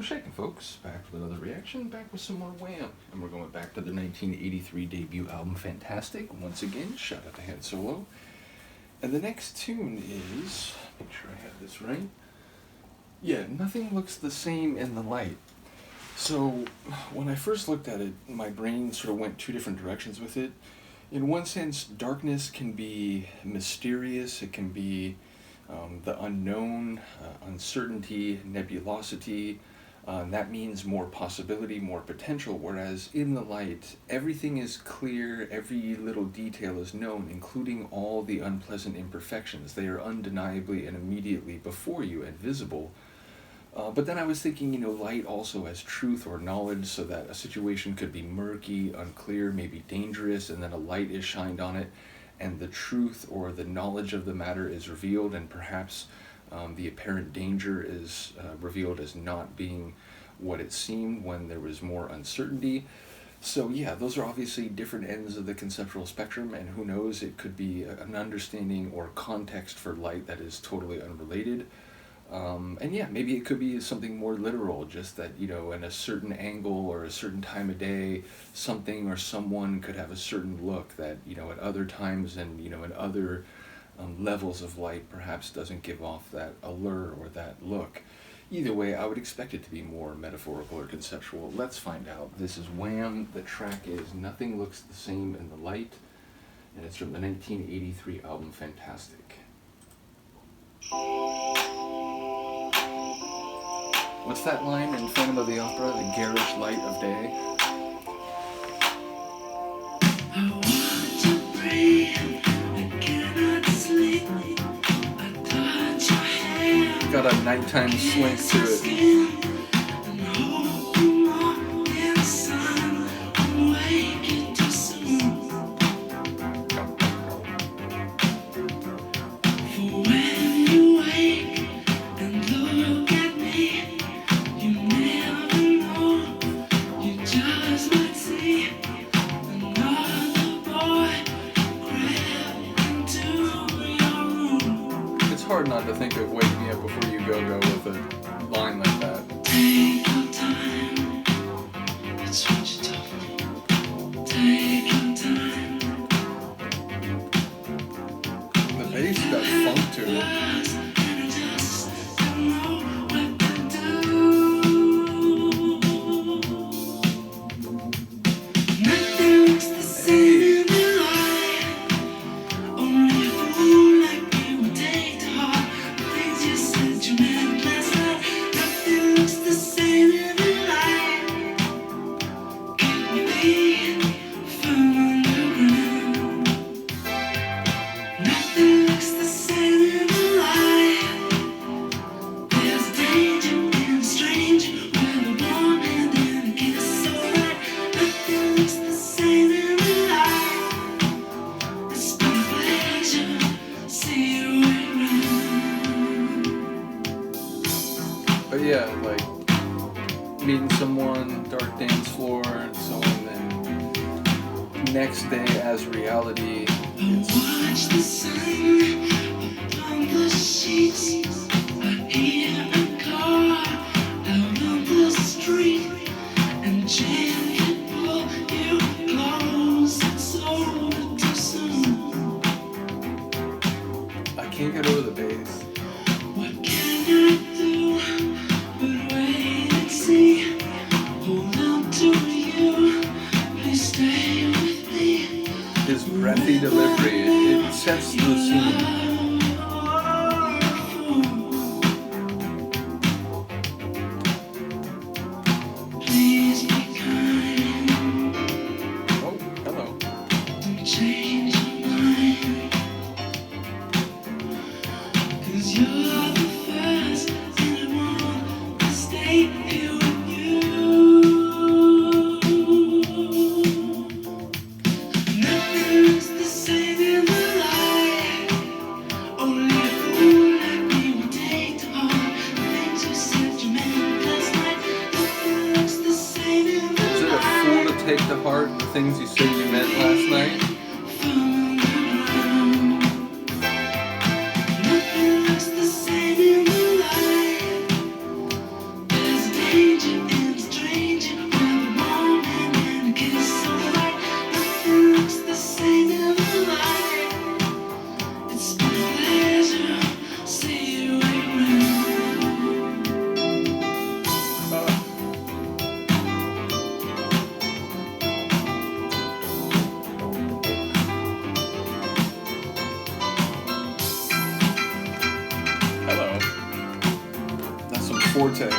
shaking, folks. Back with another reaction, back with some more Wham. And we're going back to their 1983 debut album, Fantastic. Once again, shout out to Han Solo. And the next tune is, make sure I have this right. Yeah, Nothing Looks the Same in the Light. So, when I first looked at it, my brain sort of went two different directions with it. In one sense, darkness can be mysterious, it can be the unknown, uncertainty, nebulosity. That means more possibility, more potential, whereas in the light, everything is clear, every little detail is known, including all the unpleasant imperfections. They are undeniably and immediately before you and visible. But then I was thinking, light also as truth or knowledge, so that a situation could be murky, unclear, maybe dangerous, and then a light is shined on it, and the truth or the knowledge of the matter is revealed, and perhaps the apparent danger is revealed as not being what it seemed when there was more uncertainty. So yeah, those are obviously different ends of the conceptual spectrum, and who knows, it could be an understanding or context for light that is totally unrelated. And yeah, maybe it could be something more literal, just that, in a certain angle or a certain time of day, something or someone could have a certain look that, at other times and, in other levels of light perhaps doesn't give off that allure or that look. Either way, I would expect it to be more metaphorical or conceptual. Let's find out. This is Wham. The track is Nothing Looks the Same in the Light, and it's from the 1983 album Fantastic. What's that line in Phantom of the Opera? The garish light of day? I want to breathe, I cannot sleep. I touch your hair. Got a nighttime slink to it. And hope you walk in the sun. I'm waking too soon. For when you wake and look at me, you never know, you just might see another boy crept into your room. It's hard not to think of Wake Me Up Before You Go with a line like that. Take your time, that's what you told me. Take your time. The bass got funk to it. And I just don't know what to do. Nothing looks the same in the light. Only a fool like me would take to heart the things you said you meant last night. Nothing looks the same in the light. Keep me firm underground. Nothing looks the same in the light. There's a danger in a strange, with a warm hand and a kiss so right. Nothing looks the same in the light. It's been a pleasure, see you around. But yeah, like meeting someone, dark dance floor, and so on, then next day as reality. Watch the sun upon the sheets. I hear a car out on the street, and gently pull you close. It's over too soon. I can't get over the bass. What can I do but wait and see? Hold on to you, please stay with me. His breathy delivery, it sets the scene. Please be kind, Oh, hello. don't change your mind. 'Cause you're the first, and I want to stay here with you. Nothing looks the same in the light. Only a fool like me would take to heart the things you said you meant last night. Nothing looks the same in the Is it a fool to take to heart the things you said you meant last night? from the ground. Nothing looks the same in the light. There's a danger and a stranger with a warning and a kiss so white. Nothing looks the same in the light. It's been a pleasure. See you around. Hello. That's some forte.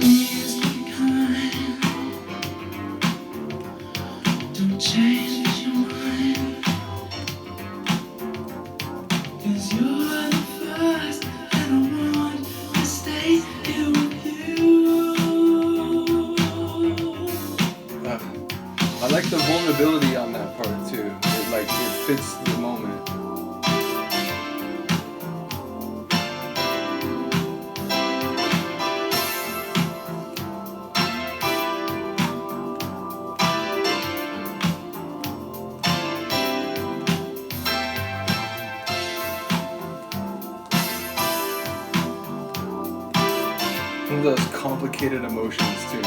Please be kind. Don't change your mind. 'Cause you're the first, and I want to stay here with you. I like the vulnerability on that part too. It fits the moment. One of those complicated emotions tunes.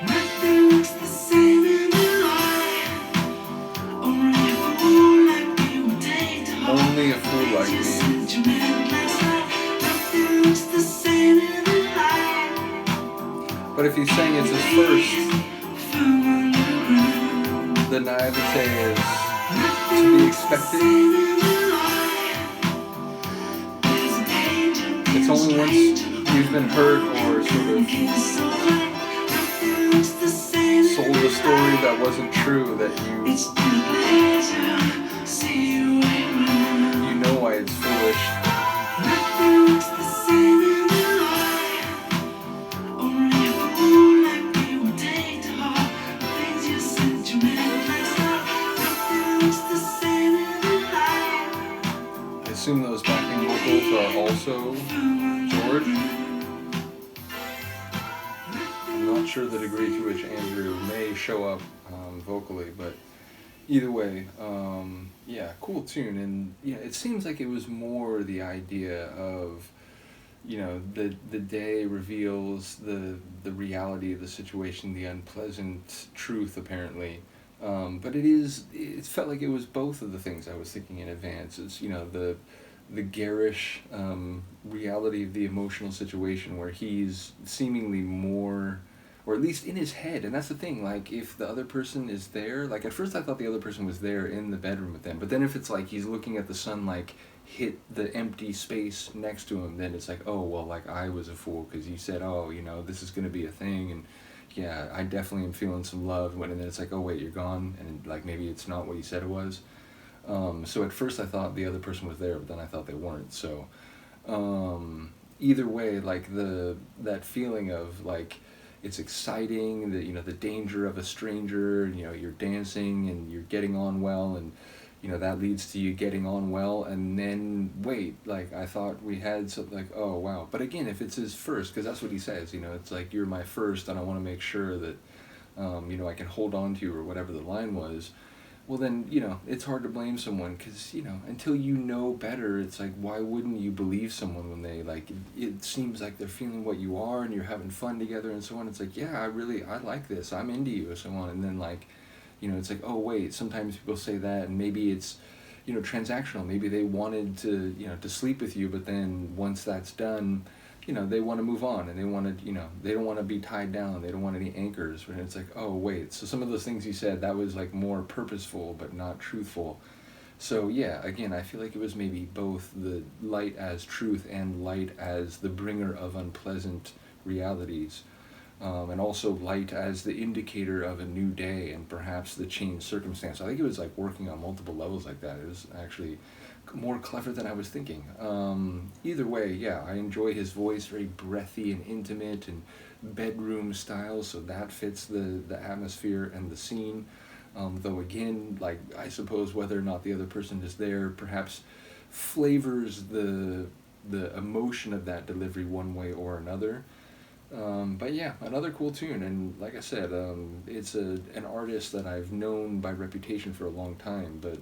Nothing looks the same in the light. Only a fool like me would take to heart. Only a fool like You me. said you meant last night. Nothing looks the same in the light. But if he's saying it's his first, From underground. the naivete is Nothing to be looks the expected. same in the light. There's a danger It's and a only once stranger you've been hurt or sort of kiss so white. Nothing looks the same in sold a story that wasn't true that It's been a pleasure. See you around. you know why it's foolish. Nothing looks the same in the light. Only a fool like me would take to heart the things you said you meant last night. Nothing looks the same in the light. I assume those backing vocals are also George. I'm not sure the degree to which Andrew may show up vocally, but either way, yeah, cool tune. And yeah, it seems like it was more the idea of, the day reveals the reality of the situation, the unpleasant truth apparently. But it felt like it was both of the things I was thinking in advance. It's, the garish reality of the emotional situation where he's seemingly more, or at least in his head, and that's the thing, like, if the other person is there, like, at first I thought the other person was there in the bedroom with them, but then if it's like he's looking at the sun, like, hit the empty space next to him, then it's like, oh, well, like, I was a fool, because you said, oh, this is gonna be a thing, and yeah, I definitely am feeling some love, and then it's like, oh, wait, you're gone, and, like, maybe it's not what you said it was. So at first I thought the other person was there, but then I thought they weren't, so, either way, like, that feeling of, like, it's exciting, the danger of a stranger, you're dancing and you're getting on well, and that leads to you getting on well, and then wait, like, I thought we had something, like, oh wow. But again, if it's his first, because that's what he says, it's like, you're my first and I want to make sure that I can hold on to you, or whatever the line was. Well then, it's hard to blame someone, because, until you know better, it's like, why wouldn't you believe someone when they, like, it seems like they're feeling what you are, and you're having fun together, and so on. It's like, yeah, I like this, I'm into you, and so on. And then, like, it's like, oh wait, sometimes people say that, and maybe it's, transactional. Maybe they wanted to, to sleep with you, but then once that's done, they want to move on, and they want to, they don't want to be tied down, they don't want any anchors, and it's like, oh wait, so some of those things you said, that was like more purposeful, but not truthful. So yeah, again, I feel like it was maybe both the light as truth and light as the bringer of unpleasant realities, and also light as the indicator of a new day and perhaps the changed circumstance. I think it was like working on multiple levels like that. It was actually more clever than I was thinking. Either way, yeah, I enjoy his voice, very breathy and intimate and bedroom style, so that fits the atmosphere and the scene. Though again, like, I suppose whether or not the other person is there perhaps flavors the emotion of that delivery one way or another. But yeah, another cool tune, and like I said, it's an artist that I've known by reputation for a long time. But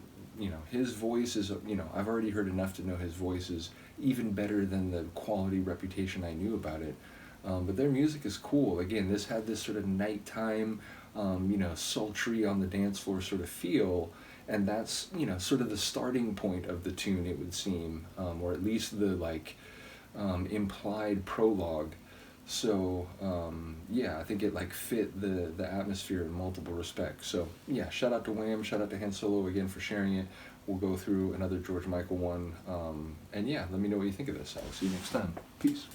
his voice is, I've already heard enough to know his voice is even better than the quality reputation I knew about it. But their music is cool. Again, this had this sort of nighttime, sultry on the dance floor sort of feel, and that's sort of the starting point of the tune, it would seem, or at least the implied prologue. So yeah, I think it fit the atmosphere in multiple respects. So yeah, shout out to Wham, shout out to Han Solo again for sharing it. We'll go through another George Michael one, and yeah, let me know what you think of this. I'll see you next time. Peace.